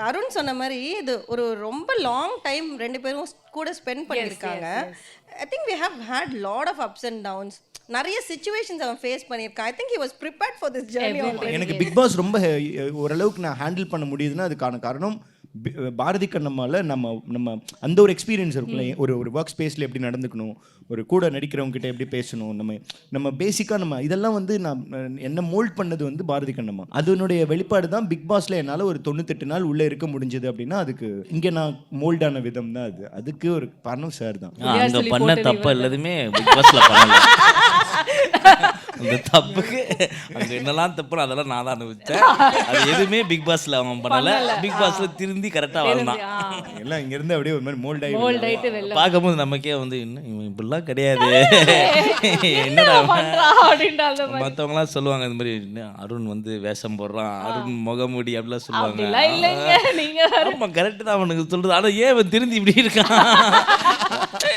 அருண் சொன்ன மாதிரி இது ஒரு ரொம்ப லாங் டைம் ரெண்டு பேரும் கூட ஸ்பெண்ட் பண்ணியிருக்காங்க. I think we have had lot of ups and downs. நிறைய சிச்சுவேஷன்ஸ் அவன் ஃபேஸ் பண்ணியிருக்கான். I think he was prepared for this journey. எனக்கு பிக் பாஸ் ரொம்ப ஓரளவுக்கு நான் ஹேண்டில் பண்ண முடியுதுன்னா அதுக்கான காரணம் பாரதி கண்ணம்மால நம்ம அந்த ஒரு எக்ஸ்பீரியன்ஸ் இருக்குல்ல. ஒரு ஒர்க் ஸ்பேஸில் எப்படி நடந்துக்கணும், ஒரு கூட நடிக்கிறவங்க கிட்ட எப்படி பேசணும், நம்ம பேசிக்காக நம்ம இதெல்லாம் வந்து நான் என்ன மோல்ட் பண்ணது வந்து பாரதி கண்ணம்மா. அதனுடைய வெளிப்பாடு தான் பிக் பாஸ்ல என்னால் ஒரு 98 நாள் உள்ளே இருக்க முடிஞ்சது. அப்படின்னா அதுக்கு இங்கே நான் மோல்டான விதம் தான் அது. அதுக்கு ஒரு காரணம் சார் தான். அங்கே பண்ண தப்பு எல்லாத்தையுமே பிக் பாஸ்ல பண்ணல. அந்த தப்புக்கு அங்கே என்னெல்லாம் தப்பு அதெல்லாம் நான் தான் அனுபவிச்சேன். அது எதுவுமே பிக் பாஸ்ல அவன் பண்ணல. பிக் பாஸ்ல திருந்தி கரெக்டாக வரலாம். எல்லாம் இங்கேருந்து அப்படியே ஒரு மாதிரி மோல்ட் ஆயிட்டு பார்க்கும்போது நமக்கே வந்து இன்னும் இவன் இப்படிலாம் கிடையாது என்னடா மற்றவங்களாம் சொல்லுவாங்க இந்த மாதிரி அருண் வந்து வேஷம் போடுறான், அருண் முகமூடி அப்படிலாம் சொல்லுவாங்க. இல்லைங்க நீங்க ஆமாம் கரெக்டு தான் அவனுக்கு சொல்றது. ஆனால் ஏன் அவன் திருந்தி இப்படி இருக்கான்